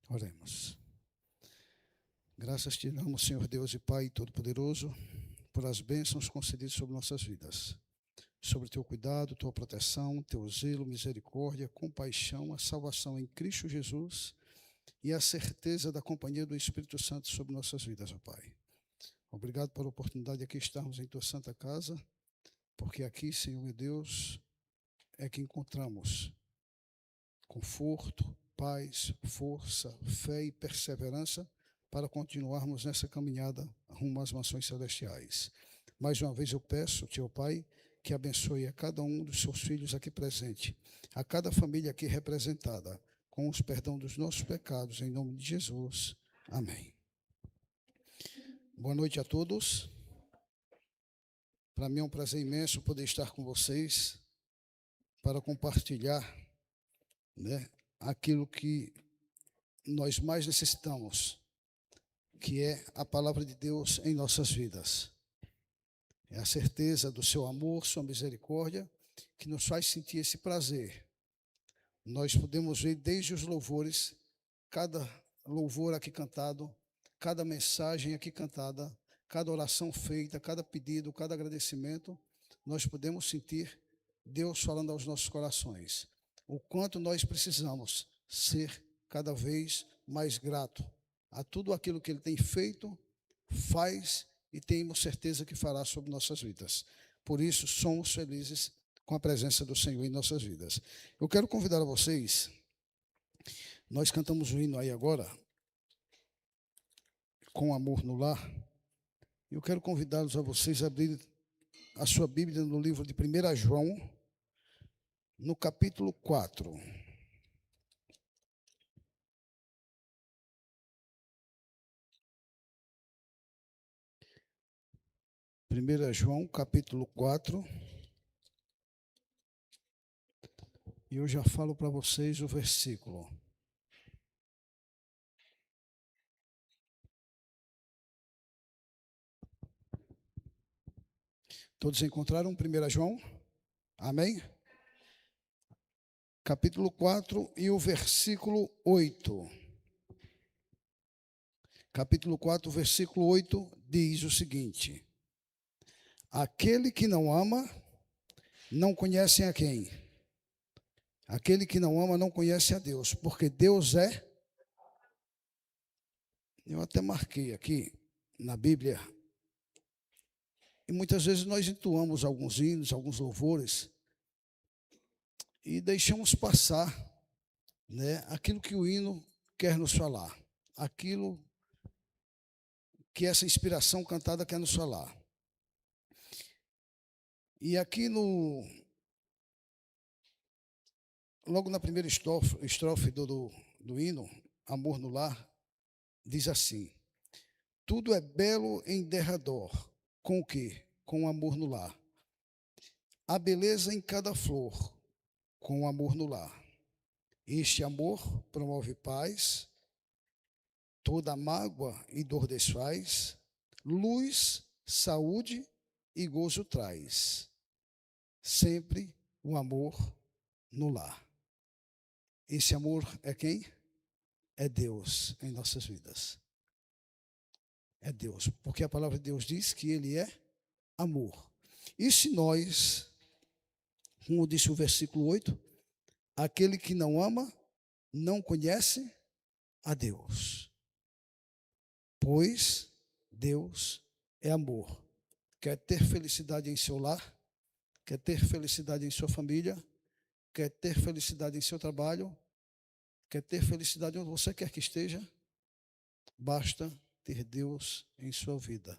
Oremos. Graças te damos, Senhor Deus e Pai Todo-Poderoso, por as bênçãos concedidas sobre nossas vidas, sobre teu cuidado, tua proteção, teu zelo, misericórdia, compaixão, a salvação em Cristo Jesus e a certeza da companhia do Espírito Santo sobre nossas vidas, ó Pai. Obrigado pela oportunidade de aqui estarmos em tua santa casa, porque aqui, Senhor meu Deus, é que encontramos conforto, paz, força, fé e perseverança para continuarmos nessa caminhada rumo às mansões celestiais. Mais uma vez eu peço, teu Pai, que abençoe a cada um dos seus filhos aqui presente, a cada família aqui representada, com os perdão dos nossos pecados, em nome de Jesus. Amém. Boa noite a todos. Para mim é um prazer imenso poder estar com vocês para compartilhar, aquilo que nós mais necessitamos, que é a palavra de Deus em nossas vidas. É a certeza do seu amor, sua misericórdia, que nos faz sentir esse prazer. Nós podemos ver desde os louvores, cada louvor aqui cantado, cada mensagem aqui cantada, cada oração feita, cada pedido, cada agradecimento, nós podemos sentir Deus falando aos nossos corações. O quanto nós precisamos ser cada vez mais grato a tudo aquilo que Ele tem feito, faz e temos certeza que fará sobre nossas vidas. Por isso, somos felizes com a presença do Senhor em nossas vidas. Eu quero convidar a vocês, nós cantamos o hino aí agora, Com Amor no Lar. Eu quero convidá-los a vocês a abrir a sua Bíblia no livro de 1 João, no capítulo 4. Primeira João, capítulo 4. E eu já falo para vocês o versículo. Todos encontraram 1 João? Amém? Capítulo 4 e o versículo 8. Capítulo 4, versículo 8 diz o seguinte: aquele que não ama, não conhece a quem? Aquele que não ama não conhece a Deus, porque Deus é... Eu até marquei aqui na Bíblia, e muitas vezes nós entoamos alguns hinos, alguns louvores, e deixamos passar, aquilo que o hino quer nos falar, aquilo que essa inspiração cantada quer nos falar. E aqui logo na primeira estrofe do hino, Amor no Lar, diz assim: tudo é belo em derredor, com o quê? Com o amor no lar. A beleza em cada flor, com o amor no lar. Este amor promove paz, toda mágoa e dor desfaz, luz, saúde e gozo traz. Sempre o amor no lar. Esse amor é quem? É Deus em nossas vidas. É Deus, porque a palavra de Deus diz que Ele é amor. E se nós, como disse o versículo 8, aquele que não ama, não conhece a Deus, pois Deus é amor. Quer ter felicidade em seu lar? Quer ter felicidade em sua família? Quer ter felicidade em seu trabalho? Quer ter felicidade onde você quer que esteja? Basta ter Deus em sua vida.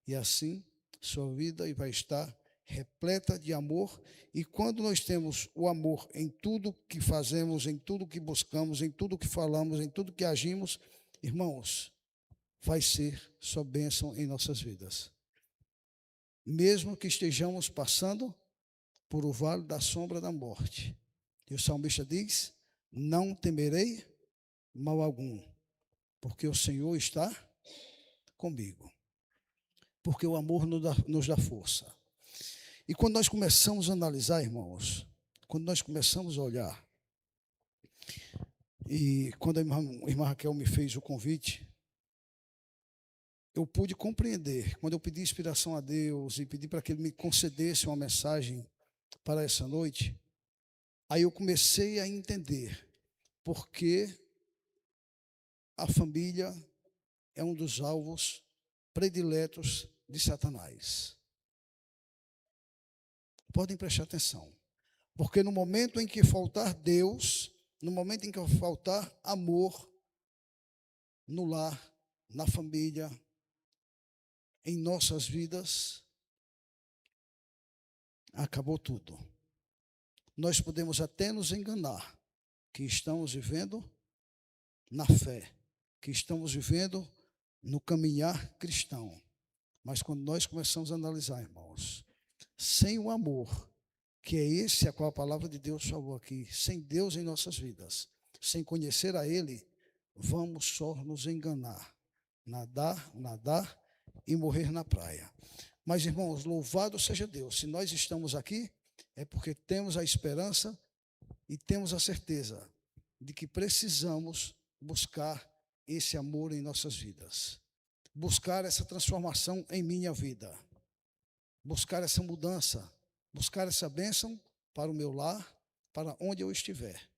E assim, sua vida vai estar repleta de amor. E quando nós temos o amor em tudo que fazemos, em tudo que buscamos, em tudo que falamos, em tudo que agimos, irmãos, vai ser só bênção em nossas vidas. Mesmo que estejamos passando por o vale da sombra da morte. E o salmista diz: não temerei mal algum, porque o Senhor está comigo. Porque o amor nos dá força. E quando nós começamos a analisar, irmãos, quando nós começamos a olhar, E quando a irmã Raquel me fez o convite, eu pude compreender. Quando eu pedi inspiração a Deus e pedi para que Ele me concedesse uma mensagem para essa noite, aí eu comecei a entender por que a família é um dos alvos prediletos de Satanás. Podem prestar atenção. Porque no momento em que faltar Deus, no momento em que faltar amor no lar, na família, em nossas vidas, acabou tudo. Nós podemos até nos enganar que estamos vivendo na fé, que estamos vivendo no caminhar cristão. Mas quando nós começamos a analisar, irmãos, sem o amor, que é esse a qual a palavra de Deus falou aqui, sem Deus em nossas vidas, sem conhecer a Ele, vamos só nos enganar, nadar e morrer na praia. Mas, irmãos, louvado seja Deus, se nós estamos aqui, é porque temos a esperança e temos a certeza de que precisamos buscar esse amor em nossas vidas, buscar essa transformação em minha vida, buscar essa mudança, buscar essa bênção para o meu lar, para onde eu estiver,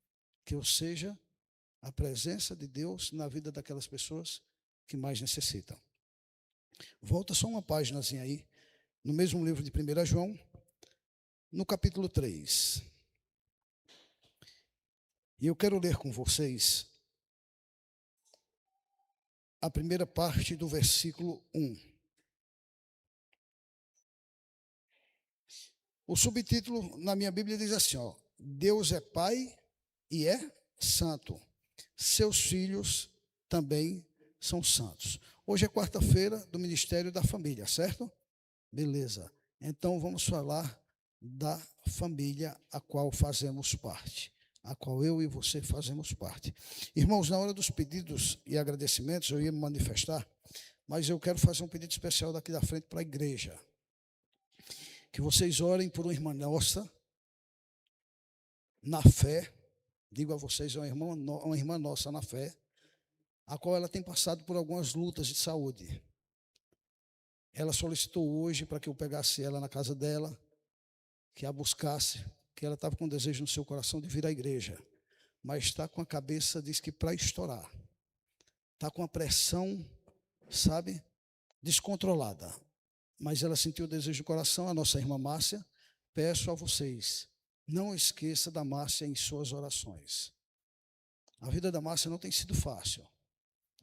que eu seja a presença de Deus na vida daquelas pessoas que mais necessitam. Volta só uma páginazinha aí, no mesmo livro de 1 João, no capítulo 3. E eu quero ler com vocês a primeira parte do versículo 1. O subtítulo na minha Bíblia diz assim, ó: Deus é Pai e é santo. Seus filhos também são santos. Hoje é quarta-feira do Ministério da Família, certo? Beleza. Então vamos falar da família a qual fazemos parte, a qual eu e você fazemos parte. Irmãos, na hora dos pedidos e agradecimentos, eu ia me manifestar, mas eu quero fazer um pedido especial daqui da frente para a igreja. Que vocês orem por uma irmã nossa, na fé, digo a vocês, é uma irmã nossa na fé, a qual ela tem passado por algumas lutas de saúde. Ela solicitou hoje para que eu pegasse ela na casa dela, que a buscasse, que ela estava com desejo no seu coração de vir à igreja, mas está com a cabeça, diz que para estourar, está com a pressão, sabe, descontrolada, mas ela sentiu o desejo do coração. A nossa irmã Márcia, peço a vocês, não esqueça da Márcia em suas orações. A vida da Márcia não tem sido fácil,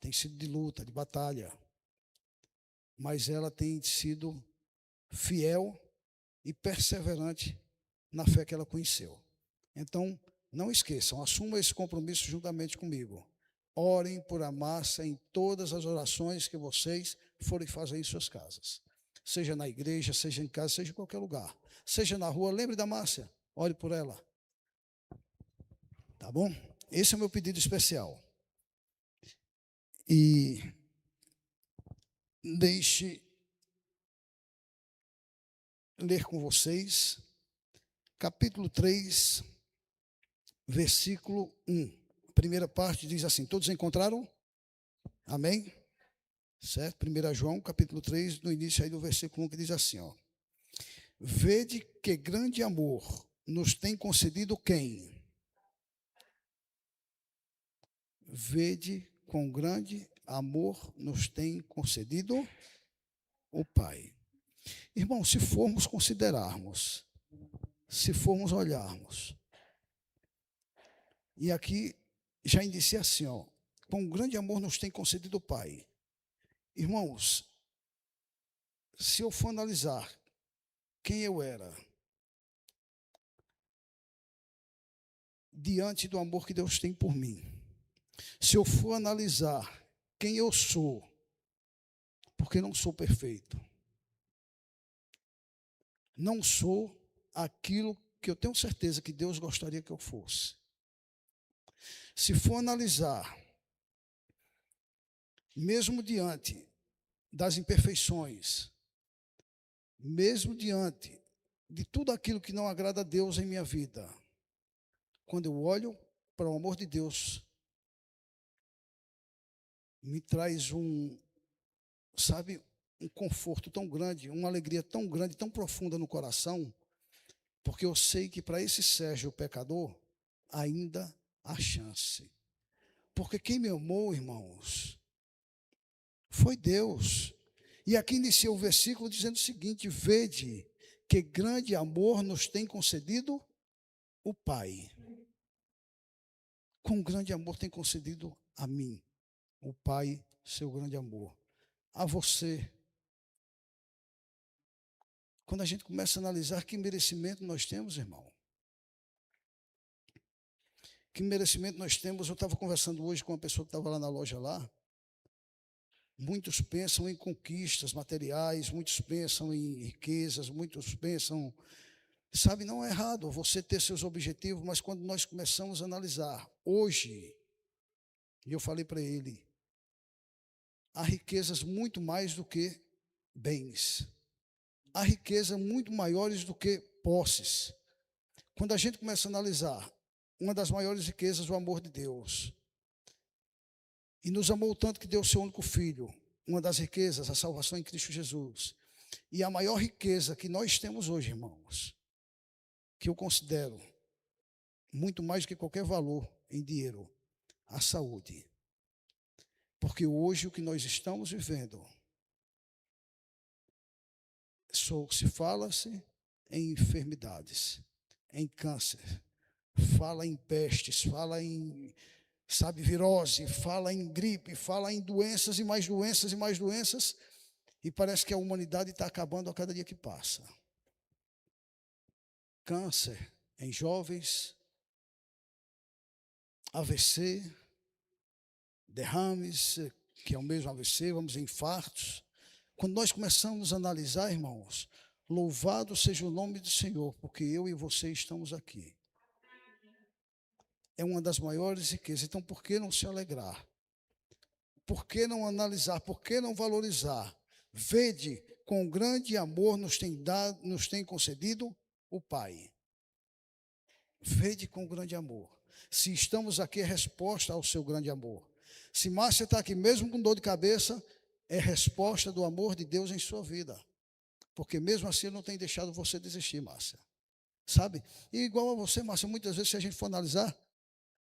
tem sido de luta, de batalha, mas ela tem sido fiel e perseverante na fé que ela conheceu. Então, não esqueçam, assumam esse compromisso juntamente comigo. Orem por a Márcia em todas as orações que vocês forem fazer em suas casas. Seja na igreja, seja em casa, seja em qualquer lugar. Seja na rua, lembre da Márcia, ore por ela. Tá bom? Esse é o meu pedido especial. E deixe ler com vocês, capítulo 3, versículo 1. A primeira parte diz assim, todos encontraram? Amém? Certo? 1 João, capítulo 3, no início aí do versículo 1, que diz assim, ó: Vede que grande amor nos tem concedido quem? Vede quão grande amor nos tem concedido o Pai. Irmão, se formos considerarmos, se formos olharmos, e aqui já indicia assim, ó: quão grande amor nos tem concedido o Pai. Irmãos, se eu for analisar quem eu era diante do amor que Deus tem por mim, se eu for analisar quem eu sou, porque não sou perfeito, não sou aquilo que eu tenho certeza que Deus gostaria que eu fosse. Se for analisar, mesmo diante das imperfeições, mesmo diante de tudo aquilo que não agrada a Deus em minha vida, quando eu olho para o amor de Deus me traz sabe, um conforto tão grande, uma alegria tão grande, tão profunda no coração, porque eu sei que para esse Sérgio, o pecador, ainda há chance. Porque quem me amou, irmãos, foi Deus. E aqui inicia o versículo dizendo o seguinte: vede que grande amor nos tem concedido o Pai. Com grande amor tem concedido a mim, o Pai, seu grande amor. A você. Quando a gente começa a analisar que merecimento nós temos, irmão. Que merecimento nós temos. Eu estava conversando hoje com uma pessoa que estava lá na loja lá. Muitos pensam em conquistas materiais, muitos pensam em riquezas, muitos pensam... Sabe, não é errado você ter seus objetivos, mas quando nós começamos a analisar, hoje, e eu falei para ele, há riquezas muito mais do que bens. Há riquezas muito maiores do que posses. Quando a gente começa a analisar, uma das maiores riquezas, o amor de Deus. E nos amou tanto que deu o seu único filho. Uma das riquezas, a salvação em Cristo Jesus. E a maior riqueza que nós temos hoje, irmãos, que eu considero muito mais do que qualquer valor em dinheiro, a saúde. Porque hoje o que nós estamos vivendo, se fala-se em enfermidades, em câncer, fala em pestes, fala em, sabe, virose, fala em gripe, fala em doenças e mais doenças e mais doenças, e parece que a humanidade está acabando a cada dia que passa. Câncer em jovens, AVC, derrames, que é o mesmo AVC, vamos dizer, infartos. Quando nós começamos a analisar, irmãos, louvado seja o nome do Senhor, porque eu e você estamos aqui. É uma das maiores riquezas. Então, por que não se alegrar? Por que não analisar? Por que não valorizar? Vede, com grande amor nos tem concedido o Pai. Vede com grande amor. Se estamos aqui, é resposta ao seu grande amor. Se Márcia está aqui mesmo com dor de cabeça, é resposta do amor de Deus em sua vida. Porque mesmo assim Ele não tem deixado você desistir, Márcia. Sabe? E igual a você, Márcia, muitas vezes, se a gente for analisar,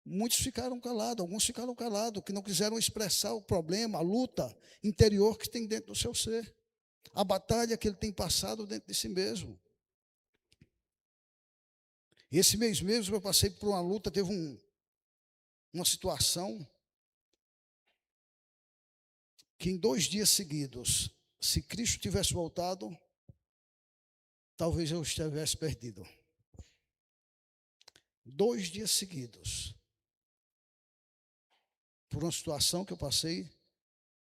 muitos ficaram calados, alguns ficaram calados, que não quiseram expressar o problema, a luta interior que tem dentro do seu ser. A batalha que ele tem passado dentro de si mesmo. Esse mês mesmo eu passei por uma luta, teve uma situação que em 2 dias seguidos, se Cristo tivesse voltado, talvez eu estivesse perdido. 2 dias seguidos, por uma situação que eu passei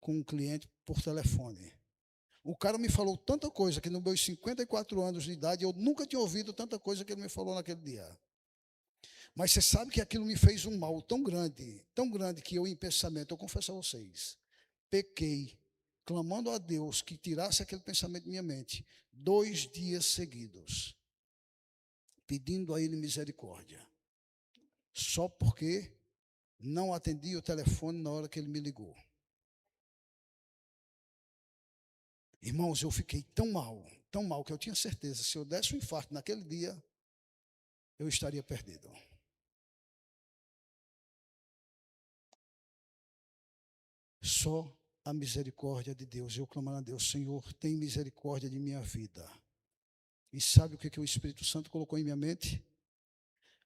com um cliente por telefone. O cara me falou tanta coisa que nos meus 54 anos de idade, eu nunca tinha ouvido tanta coisa que ele me falou naquele dia. Mas você sabe que aquilo me fez um mal tão grande que eu em pensamento, eu confesso a vocês, pequei, clamando a Deus que tirasse aquele pensamento de minha mente, 2 dias seguidos, pedindo a Ele misericórdia, só porque não atendi o telefone na hora que Ele me ligou. Irmãos, eu fiquei tão mal, que eu tinha certeza, se eu desse um infarto naquele dia, eu estaria perdido. Só a misericórdia de Deus. Eu clamando a Deus, Senhor, tem misericórdia de minha vida. E sabe o que o Espírito Santo colocou em minha mente?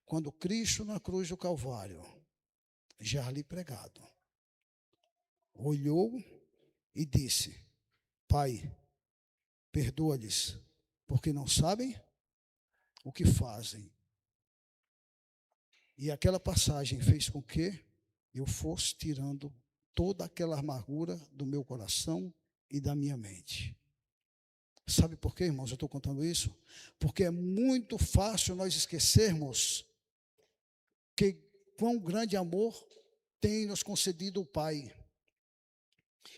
Quando Cristo na cruz do Calvário, já ali pregado, olhou e disse: Pai, perdoa-lhes, porque não sabem o que fazem. E aquela passagem fez com que eu fosse tirando toda aquela amargura do meu coração e da minha mente. Sabe por quê, irmãos? Eu estou contando isso? Porque é muito fácil nós esquecermos que quão grande amor tem nos concedido o Pai.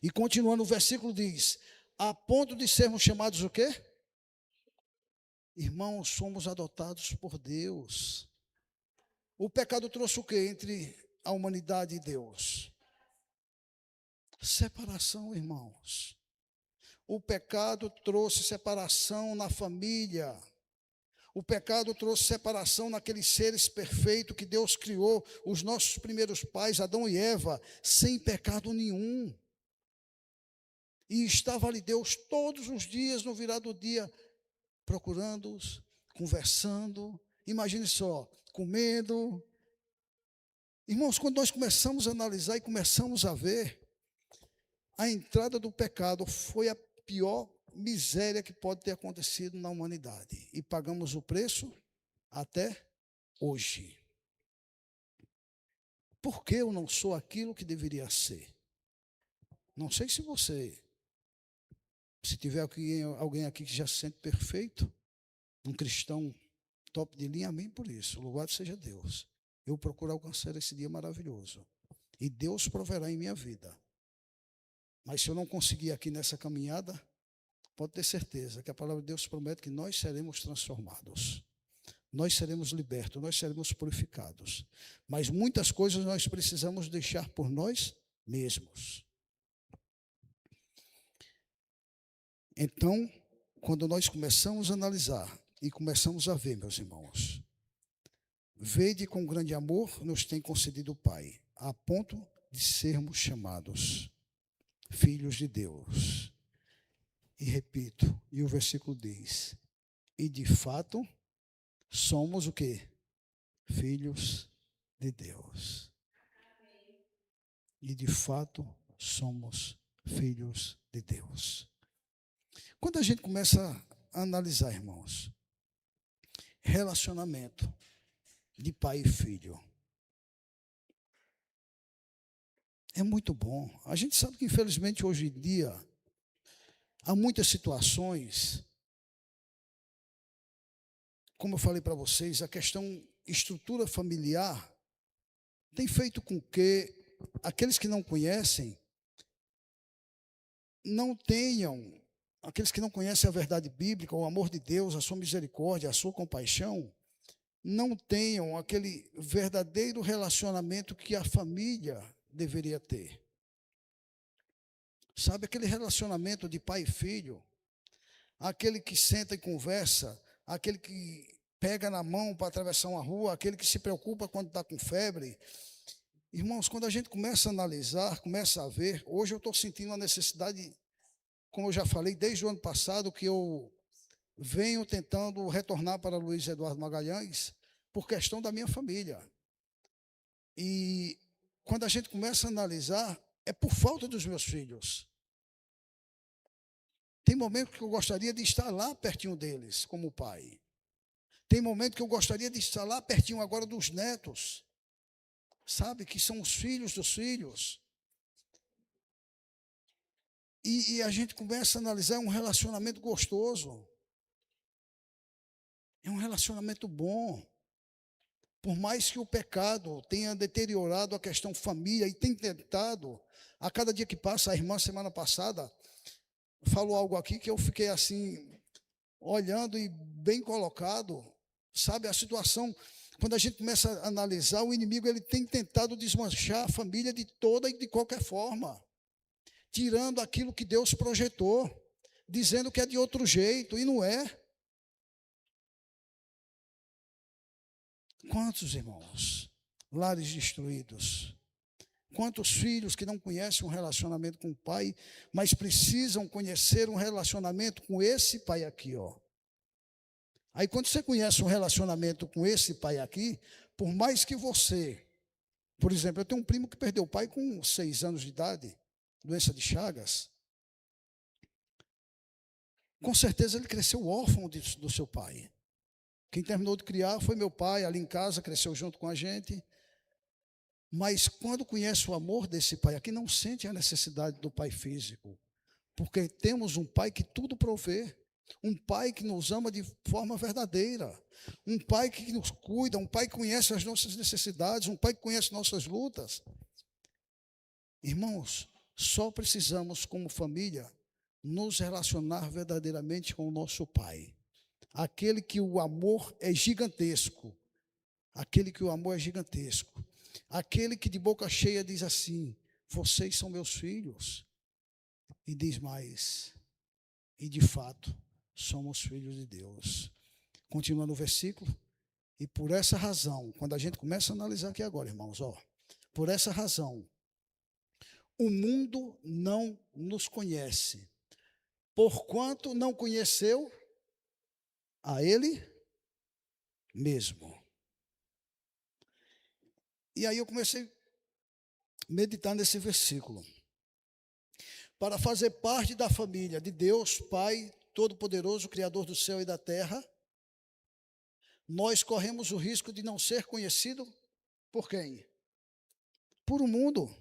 E continuando, o versículo diz: a ponto de sermos chamados o quê? Irmãos, somos adotados por Deus. O pecado trouxe o quê entre a humanidade e Deus? Separação, irmãos. O pecado trouxe separação na família. O pecado trouxe separação naqueles seres perfeitos que Deus criou, os nossos primeiros pais, Adão e Eva, sem pecado nenhum. E estava ali Deus todos os dias, no virar do dia, procurando-os, conversando. Imagine só, comendo. Irmãos, quando nós começamos a analisar e começamos a ver, a entrada do pecado foi a pior miséria que pode ter acontecido na humanidade. E pagamos o preço até hoje. Por que eu não sou aquilo que deveria ser? Não sei se tiver alguém aqui que já se sente perfeito, um cristão top de linha, amém por isso. Louvado seja Deus. Eu procuro alcançar esse dia maravilhoso. E Deus proverá em minha vida. Mas se eu não conseguir aqui nessa caminhada, pode ter certeza que a palavra de Deus promete que nós seremos transformados. Nós seremos libertos, nós seremos purificados. Mas muitas coisas nós precisamos deixar por nós mesmos. Então, quando nós começamos a analisar e começamos a ver, meus irmãos, vede com grande amor nos tem concedido o Pai, a ponto de sermos chamados filhos de Deus. E repito, e o versículo diz, e de fato somos o quê? Filhos de Deus. E de fato somos filhos de Deus. Quando a gente começa a analisar, irmãos, relacionamento de pai e filho, é muito bom. A gente sabe que, infelizmente, hoje em dia, há muitas situações, como eu falei para vocês, a questão estrutura familiar tem feito com que aqueles que não conhecem, aqueles que não conhecem a verdade bíblica, o amor de Deus, a sua misericórdia, a sua compaixão, não tenham aquele verdadeiro relacionamento que a família deveria ter. Sabe, aquele relacionamento de pai e filho, aquele que senta e conversa, aquele que pega na mão para atravessar uma rua, aquele que se preocupa quando está com febre. Irmãos, quando a gente começa a analisar, começa a ver, hoje eu estou sentindo a necessidade, como eu já falei, desde o ano passado, que eu venho tentando retornar para Luiz Eduardo Magalhães, por questão da minha família. E quando a gente começa a analisar, é por falta dos meus filhos. Tem momento que eu gostaria de estar lá pertinho deles, como pai. Tem momento que eu gostaria de estar lá pertinho agora dos netos. Sabe, que são os filhos dos filhos. E a gente começa a analisar um relacionamento gostoso. É um relacionamento bom. Por mais que o pecado tenha deteriorado a questão família e tem tentado, a cada dia que passa, a irmã semana passada falou algo aqui que eu fiquei assim, olhando e bem colocado. Sabe, a situação, quando a gente começa a analisar, o inimigo ele tem tentado desmanchar a família de toda e de qualquer forma, tirando aquilo que Deus projetou, dizendo que é de outro jeito, e não é. Quantos irmãos, lares destruídos, quantos filhos que não conhecem um relacionamento com o pai, mas precisam conhecer um relacionamento com esse pai aqui, ó. Aí quando você conhece um relacionamento com esse pai aqui, por mais que você, por exemplo, eu tenho um primo que perdeu o pai com 6 anos de idade, doença de Chagas. Com certeza ele cresceu órfão do seu pai. Quem terminou de criar foi meu pai, ali em casa, cresceu junto com a gente. Mas quando conhece o amor desse pai aqui, não sente a necessidade do pai físico. Porque temos um pai que tudo provê. Um pai que nos ama de forma verdadeira. Um pai que nos cuida, um pai que conhece as nossas necessidades, um pai que conhece nossas lutas. Irmãos, só precisamos, como família, nos relacionar verdadeiramente com o nosso pai. Aquele que o amor é gigantesco. Aquele que o amor é gigantesco. Aquele que de boca cheia diz assim: vocês são meus filhos. E diz mais, e de fato, somos filhos de Deus. Continua no versículo, e por essa razão, quando a gente começa a analisar aqui agora, irmãos, por essa razão, o mundo não nos conhece, porquanto não conheceu a Ele mesmo. E aí eu comecei a meditar nesse versículo. Para fazer parte da família de Deus, Pai Todo-Poderoso, Criador do céu e da terra, nós corremos o risco de não ser conhecido por quem? Por o mundo.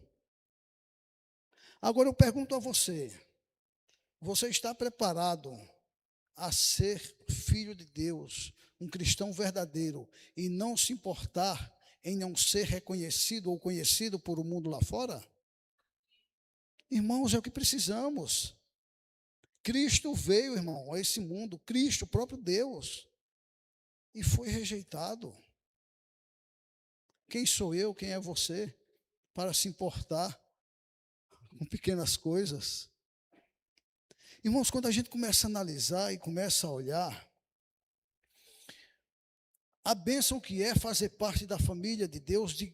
Agora eu pergunto a você, você está preparado a ser filho de Deus, um cristão verdadeiro, e não se importar em não ser reconhecido ou conhecido por o mundo lá fora? Irmãos, é o que precisamos. Cristo veio, irmão, a esse mundo, Cristo, o próprio Deus, e foi rejeitado. Quem sou eu, quem é você, para se importar com pequenas coisas? Irmãos, quando a gente começa a analisar e começa a olhar, a bênção que é fazer parte da família de Deus, de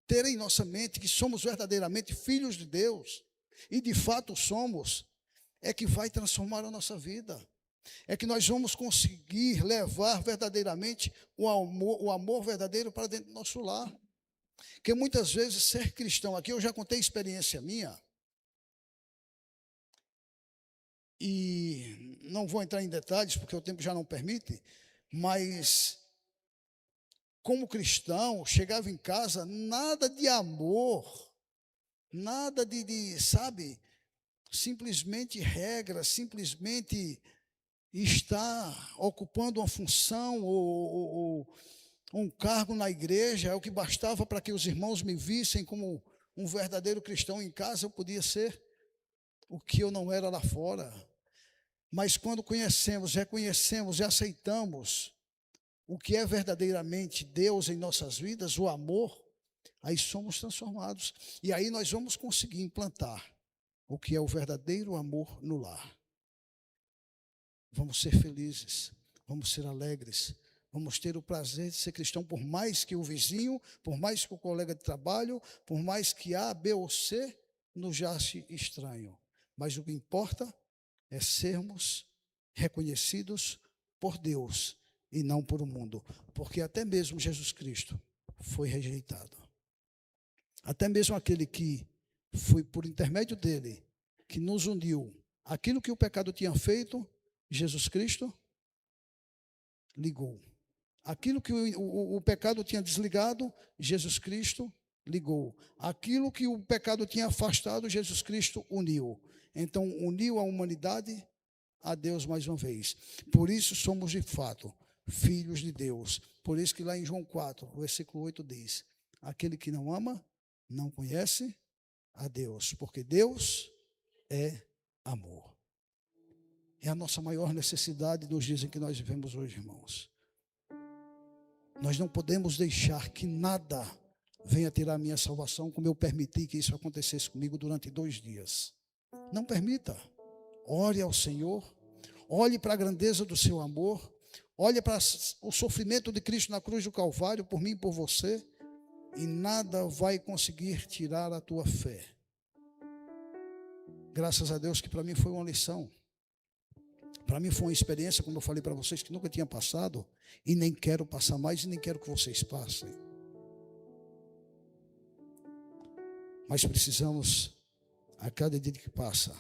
ter em nossa mente que somos verdadeiramente filhos de Deus, e de fato somos, é que vai transformar a nossa vida. É que nós vamos conseguir levar verdadeiramente o amor verdadeiro para dentro do nosso lar. Porque muitas vezes ser cristão, aqui eu já contei experiência minha, e não vou entrar em detalhes porque o tempo já não permite, mas como cristão, chegava em casa, nada de amor, nada sabe, simplesmente regra, simplesmente estar ocupando uma função ou um cargo na igreja é o que bastava para que os irmãos me vissem como um verdadeiro cristão. Em casa eu podia ser o que eu não era lá fora. Mas quando conhecemos, reconhecemos e aceitamos o que é verdadeiramente Deus em nossas vidas, o amor, aí somos transformados. E aí nós vamos conseguir implantar o que é o verdadeiro amor no lar. Vamos ser felizes, vamos ser alegres, vamos ter o prazer de ser cristão, por mais que o vizinho, por mais que o colega de trabalho, por mais que A, B ou C nos ache estranho. Mas o que importa é sermos reconhecidos por Deus e não por o mundo, porque até mesmo Jesus Cristo foi rejeitado. Até mesmo aquele que foi por intermédio dele, que nos uniu, aquilo que o pecado tinha feito, Jesus Cristo ligou. Aquilo que o pecado tinha desligado, Jesus Cristo ligou. Aquilo que o pecado tinha afastado, Jesus Cristo uniu. Então, uniu a humanidade a Deus mais uma vez. Por isso somos de fato filhos de Deus. Por isso que lá em João 4, versículo 8 diz: aquele que não ama, não conhece a Deus, porque Deus é amor. É a nossa maior necessidade nos dias em que nós vivemos hoje, irmãos. Nós não podemos deixar que nada venha tirar a minha salvação, como eu permiti que isso acontecesse comigo durante 2 dias. Não permita. Ore ao Senhor, olhe para a grandeza do seu amor, olhe para o sofrimento de Cristo na cruz do Calvário, por mim e por você, e nada vai conseguir tirar a tua fé. Graças a Deus que para mim foi uma lição. Para mim foi uma experiência, como eu falei para vocês, que nunca tinha passado, e nem quero passar mais, e nem quero que vocês passem. Mas precisamos, a cada dia que passa,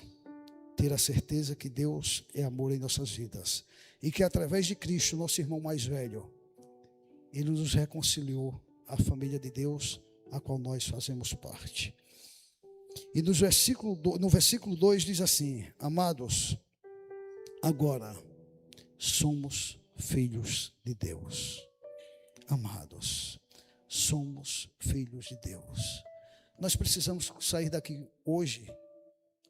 ter a certeza que Deus é amor em nossas vidas. E que através de Cristo, nosso irmão mais velho, Ele nos reconciliou à família de Deus, a qual nós fazemos parte. E no versículo 2 diz assim: amados, agora somos filhos de Deus. Amados, somos filhos de Deus. Nós precisamos sair daqui hoje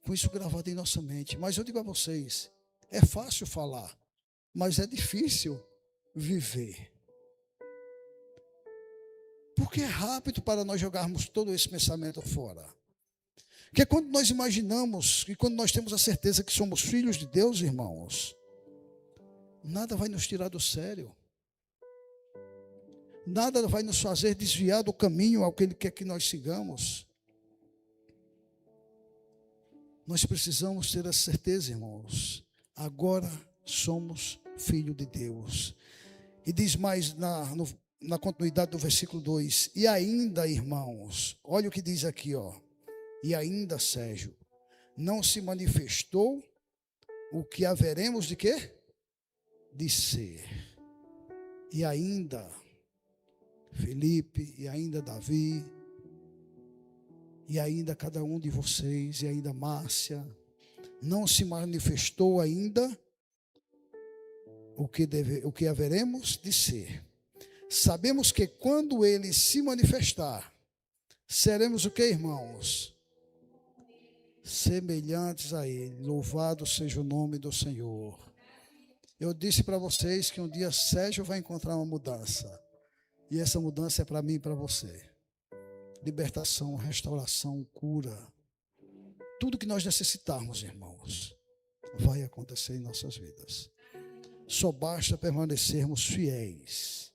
com isso gravado em nossa mente. Mas eu digo a vocês, é fácil falar, mas é difícil viver. Porque é rápido para nós jogarmos todo esse pensamento fora. Porque quando nós imaginamos e quando nós temos a certeza que somos filhos de Deus, irmãos, nada vai nos tirar do sério. Nada vai nos fazer desviar do caminho ao que Ele quer que nós sigamos. Nós precisamos ter essa certeza, irmãos. Agora somos filhos de Deus. E diz mais na continuidade do versículo 2. E ainda, irmãos, olha o que diz aqui, ó. E ainda, Sérgio, não se manifestou o que haveremos de quê? De ser. E ainda, Felipe, e ainda Davi, e ainda cada um de vocês, e ainda Márcia, não se manifestou ainda o que haveremos de ser. Sabemos que quando ele se manifestar, seremos o que, irmãos? Semelhantes a ele. Louvado seja o nome do Senhor. Eu disse para vocês que um dia Sérgio vai encontrar uma mudança. E essa mudança é para mim e para você. Libertação, restauração, cura. Tudo que nós necessitarmos, irmãos, vai acontecer em nossas vidas. Só basta permanecermos fiéis.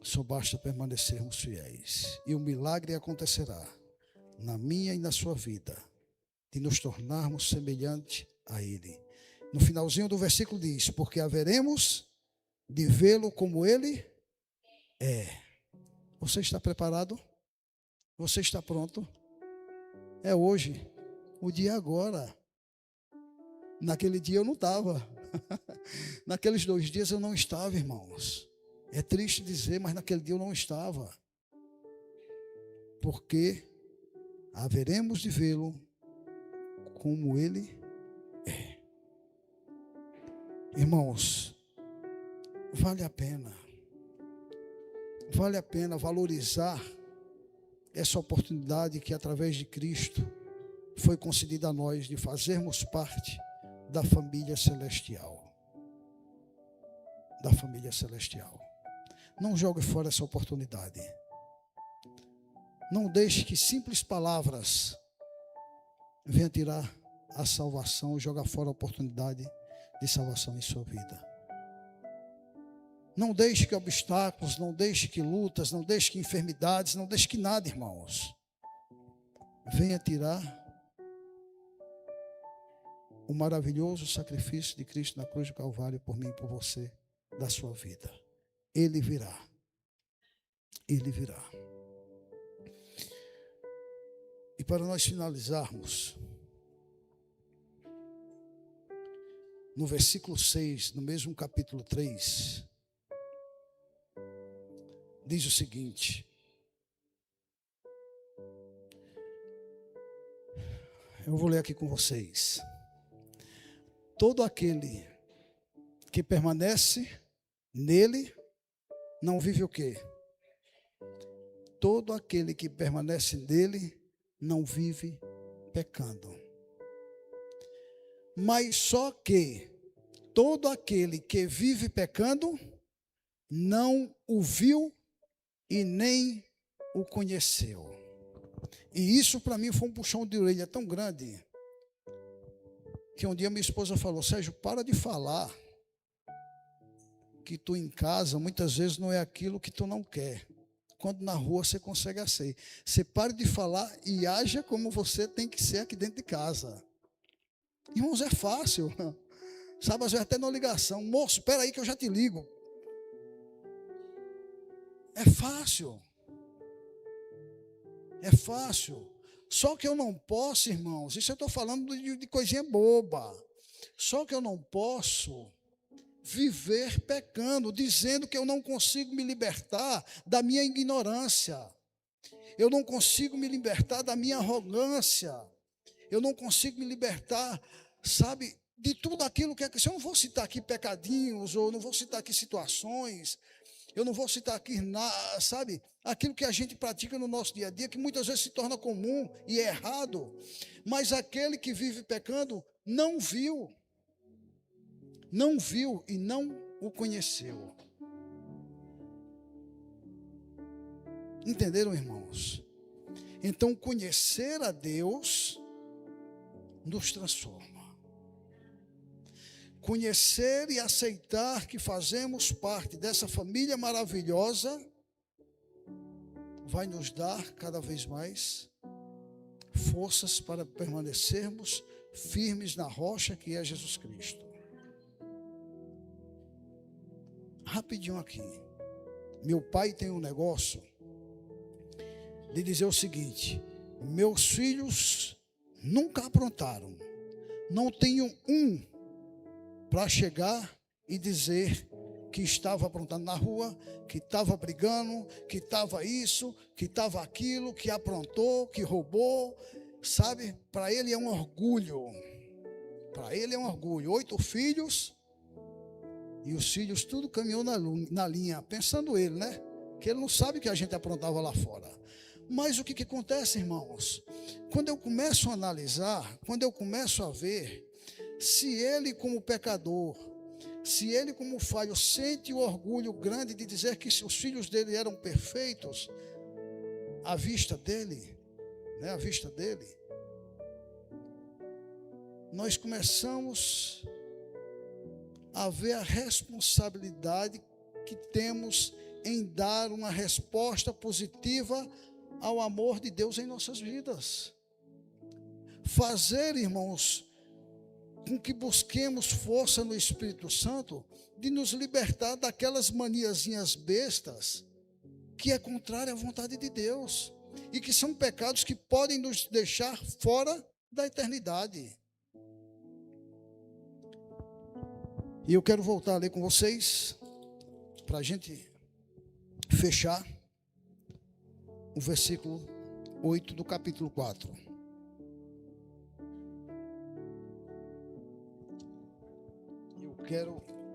Só basta permanecermos fiéis. E o milagre acontecerá na minha e na sua vida, de nos tornarmos semelhante a Ele. No finalzinho do versículo diz, porque haveremos de vê-lo como Ele é. Você está preparado? Você está pronto? É hoje, o dia é agora. Naquele dia eu não estava. Naqueles 2 dias eu não estava, irmãos. É triste dizer, mas naquele dia eu não estava. Porque haveremos de vê-lo como Ele é. Irmãos, vale a pena valorizar essa oportunidade que através de Cristo foi concedida a nós de fazermos parte da família celestial. Da família celestial. Não jogue fora essa oportunidade. Não deixe que simples palavras venham tirar a salvação e jogar fora a oportunidade de salvação em sua vida. Não deixe que obstáculos, não deixe que lutas, não deixe que enfermidades, não deixe que nada, irmãos, venha tirar o maravilhoso sacrifício de Cristo na cruz do Calvário por mim e por você da sua vida. Ele virá. Ele virá. E para nós finalizarmos, no versículo 6, no mesmo capítulo 3, diz o seguinte: eu vou ler aqui com vocês. Todo aquele que permanece nele, não vive o quê? Todo aquele que permanece nele, não vive pecando. Mas só que todo aquele que vive pecando, não o viu e nem o conheceu. E isso para mim foi um puxão de orelha tão grande, que um dia minha esposa falou: Sérgio, para de falar que tu em casa muitas vezes não é aquilo que tu não quer, quando na rua você consegue ser. Você pare de falar e haja como você tem que ser aqui dentro de casa. Irmãos, é fácil, sabe, às vezes até na ligação: moço, espera aí que eu já te ligo. É fácil. É fácil. Só que eu não posso, irmãos, isso eu estou falando de coisinha boba. Só que eu não posso viver pecando, dizendo que eu não consigo me libertar da minha ignorância. Eu não consigo me libertar da minha arrogância. Eu não consigo me libertar, sabe, de tudo aquilo que é que. Eu não vou citar aqui pecadinhos, ou não vou citar aqui situações. Eu não vou citar aqui, sabe, aquilo que a gente pratica no nosso dia a dia, que muitas vezes se torna comum e é errado. Mas aquele que vive pecando não viu e não o conheceu. Entenderam, irmãos? Então, conhecer a Deus nos transforma. Conhecer e aceitar que fazemos parte dessa família maravilhosa vai nos dar cada vez mais forças para permanecermos firmes na rocha que é Jesus Cristo. Rapidinho aqui. Meu pai tem um negócio de dizer o seguinte: meus filhos nunca aprontaram. Não tenho um para chegar e dizer que estava aprontando na rua, que estava brigando, que estava isso, que estava aquilo, que aprontou, que roubou. Sabe, para ele é um orgulho. Para ele é um orgulho. 8 filhos, e os filhos tudo caminhou na linha, pensando ele, né? Que ele não sabe que a gente aprontava lá fora. Mas o que acontece, irmãos? Quando eu começo a analisar, quando eu começo a ver, se ele como pecador, se ele como falho sente o orgulho grande de dizer que os filhos dele eram perfeitos, à vista dele, né, à vista dele, nós começamos a ver a responsabilidade que temos em dar uma resposta positiva ao amor de Deus em nossas vidas. Fazer, irmãos, com que busquemos força no Espírito Santo de nos libertar daquelas maniazinhas bestas que é contrária à vontade de Deus e que são pecados que podem nos deixar fora da eternidade. E eu quero voltar a ler com vocês, para a gente fechar, o versículo 8 do capítulo 4.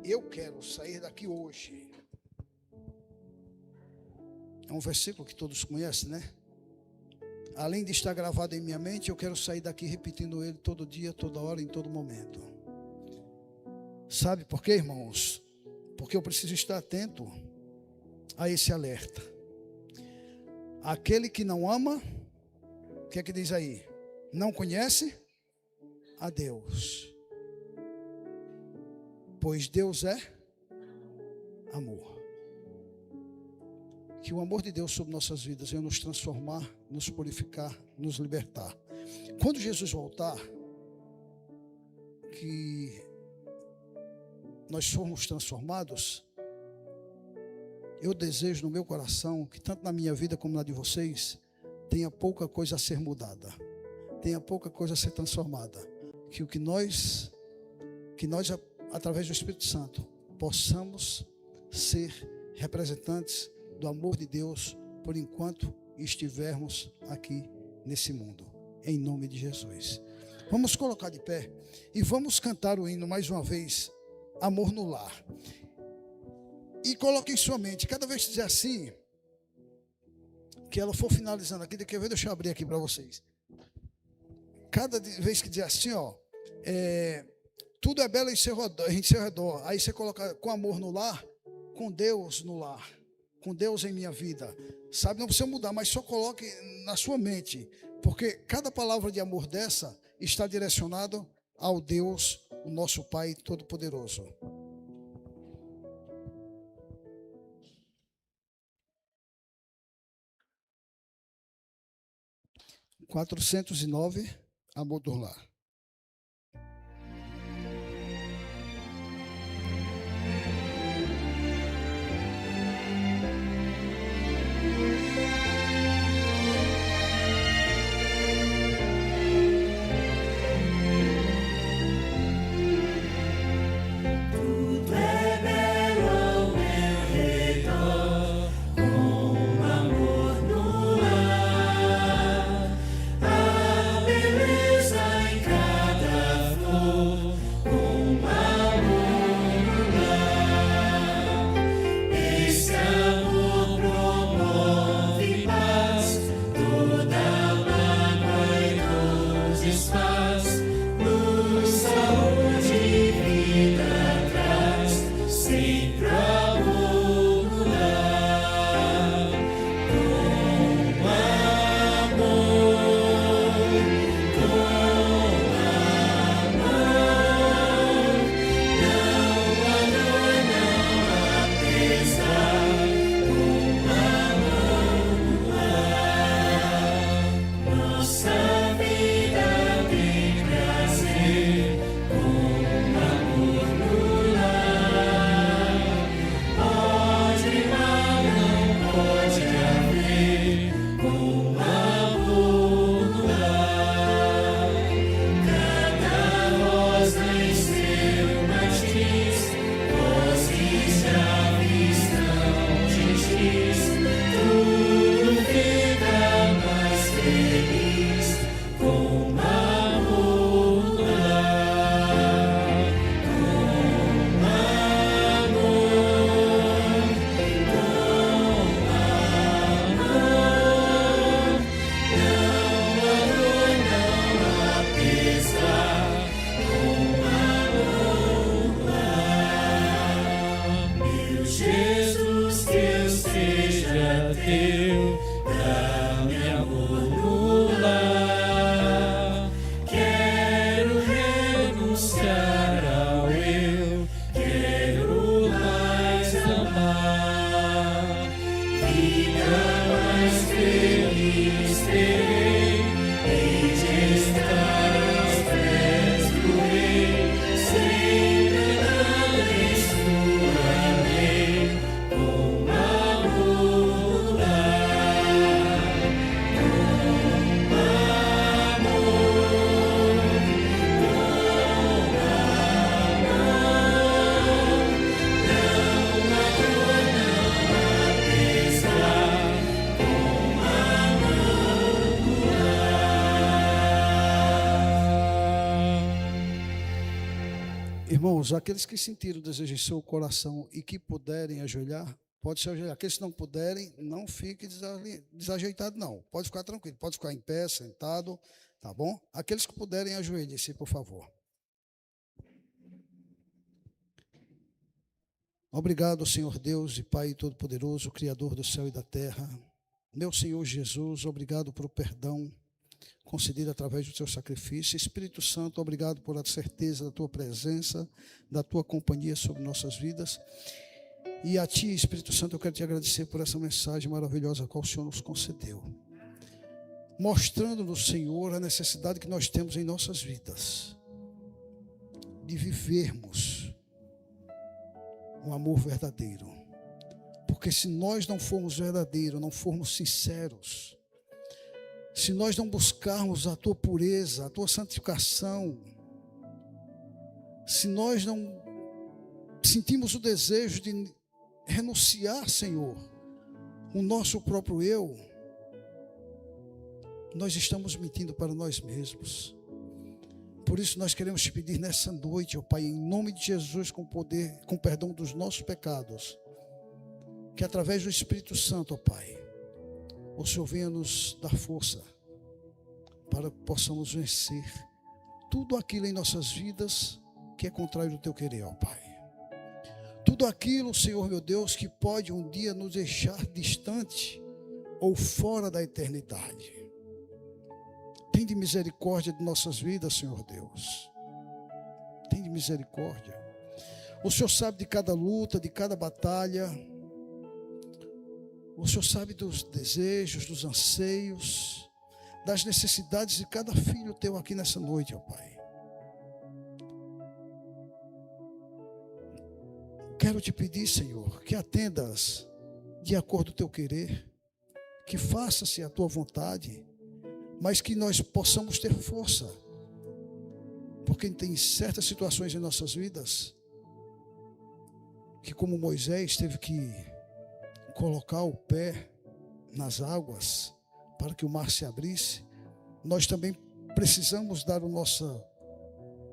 Eu quero sair daqui hoje. É um versículo que todos conhecem, né? Além de estar gravado em minha mente, eu quero sair daqui repetindo ele todo dia, toda hora, em todo momento. Sabe por quê, irmãos? Porque eu preciso estar atento a esse alerta. Aquele que não ama, o que é que diz aí? Não conhece a Deus. Pois Deus é amor. Que o amor de Deus sobre nossas vidas venha nos transformar, nos purificar, nos libertar. Quando Jesus voltar, que nós formos transformados, eu desejo no meu coração que tanto na minha vida como na de vocês tenha pouca coisa a ser mudada, tenha pouca coisa a ser transformada, que nós através do Espírito Santo possamos ser representantes do amor de Deus por enquanto estivermos aqui nesse mundo, em nome de Jesus. Vamos colocar de pé e vamos cantar o hino mais uma vez, Amor no Lar. E coloque em sua mente, cada vez que dizer assim, que ela for finalizando aqui, deixa eu abrir aqui para vocês. Cada vez que dizer assim, tudo é belo em seu redor. Aí você coloca com amor no lar, com Deus no lar, com Deus em minha vida. Sabe, não precisa mudar, mas só coloque na sua mente, porque cada palavra de amor dessa está direcionada ao Deus, o nosso Pai Todo-Poderoso. 409, Amor do Lar. Beleza em Irmãos, aqueles que sentiram o desejo em seu coração e que puderem ajoelhar, pode se ajoelhar. Aqueles que não puderem, não fique desajeitado, não. Pode ficar tranquilo, pode ficar em pé, sentado, tá bom? Aqueles que puderem, ajoelhem-se, por favor. Obrigado, Senhor Deus e Pai Todo-Poderoso, Criador do céu e da terra. Meu Senhor Jesus, obrigado pelo perdão concedido através do teu sacrifício. Espírito Santo, obrigado por a certeza da tua presença, da tua companhia sobre nossas vidas. E a ti, Espírito Santo, eu quero te agradecer por essa mensagem maravilhosa a qual o Senhor nos concedeu, mostrando-nos, Senhor, a necessidade que nós temos em nossas vidas de vivermos um amor verdadeiro. Porque se nós não formos verdadeiros, não formos sinceros, se nós não buscarmos a tua pureza, a tua santificação, se nós não sentimos o desejo de renunciar, Senhor, o nosso próprio eu, nós estamos mentindo para nós mesmos. Por isso nós queremos te pedir nessa noite, ó Pai, em nome de Jesus, com poder, com perdão dos nossos pecados, que através do Espírito Santo, ó Pai, o Senhor venha nos dar força para que possamos vencer tudo aquilo em nossas vidas que é contrário do teu querer, ó Pai. Tudo aquilo, Senhor meu Deus, que pode um dia nos deixar distante ou fora da eternidade. Tem de misericórdia de nossas vidas, Senhor Deus. Tem de misericórdia. O Senhor sabe de cada luta, de cada batalha. O Senhor sabe dos desejos, dos anseios, das necessidades de cada filho teu aqui nessa noite, ó Pai. Quero te pedir, Senhor, que atendas de acordo com o teu querer, que faça-se a tua vontade, mas que nós possamos ter força, porque tem certas situações em nossas vidas que, como Moisés teve que colocar o pé nas águas para que o mar se abrisse, nós também precisamos dar o nosso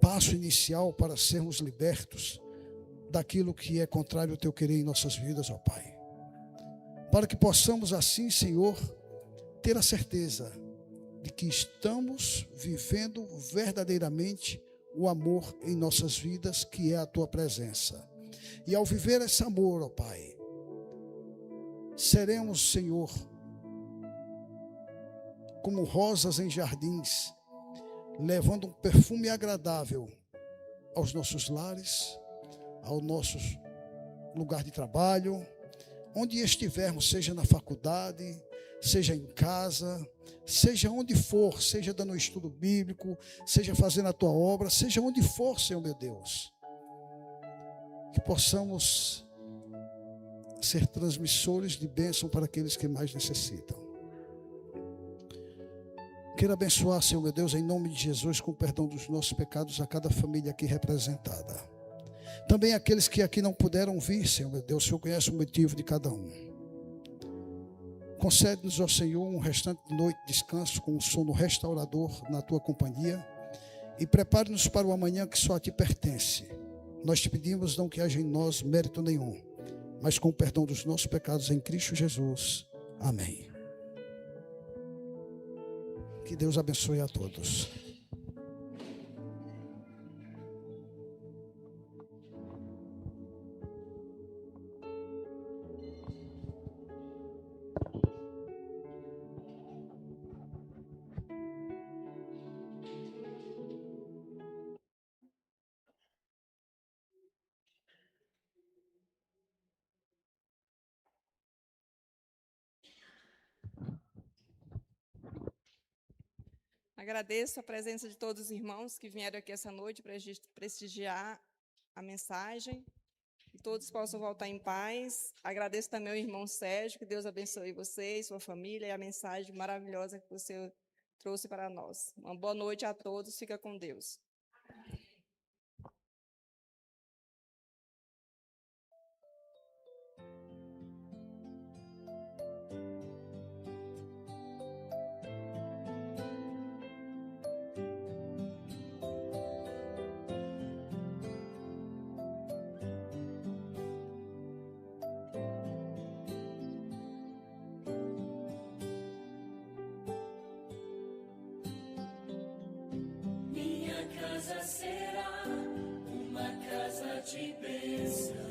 passo inicial para sermos libertos daquilo que é contrário ao teu querer em nossas vidas, ó Pai. Para que possamos assim, Senhor, ter a certeza de que estamos vivendo verdadeiramente o amor em nossas vidas, que é a tua presença. E ao viver esse amor, ó Pai, seremos, Senhor, como rosas em jardins, levando um perfume agradável aos nossos lares, ao nosso lugar de trabalho, onde estivermos, seja na faculdade, seja em casa, seja onde for, seja dando um estudo bíblico, seja fazendo a tua obra, seja onde for, Senhor meu Deus, que possamos ser transmissores de bênção para aqueles que mais necessitam. Quero abençoar, Senhor meu Deus, em nome de Jesus, com o perdão dos nossos pecados, a cada família aqui representada. Também aqueles que aqui não puderam vir, Senhor meu Deus, o Senhor conhece o motivo de cada um. Concede-nos, ó Senhor, um restante de noite de descanso com um sono restaurador na tua companhia e prepare-nos para o amanhã que só a ti pertence. Nós te pedimos, não que haja em nós mérito nenhum, mas com o perdão dos nossos pecados em Cristo Jesus. Amém. Que Deus abençoe a todos. Agradeço a presença de todos os irmãos que vieram aqui essa noite para prestigiar a mensagem. Que todos possam voltar em paz. Agradeço também ao irmão Sérgio, que Deus abençoe você e sua família e a mensagem maravilhosa que você trouxe para nós. Uma boa noite a todos. Fica com Deus. casa será uma casa de bênção.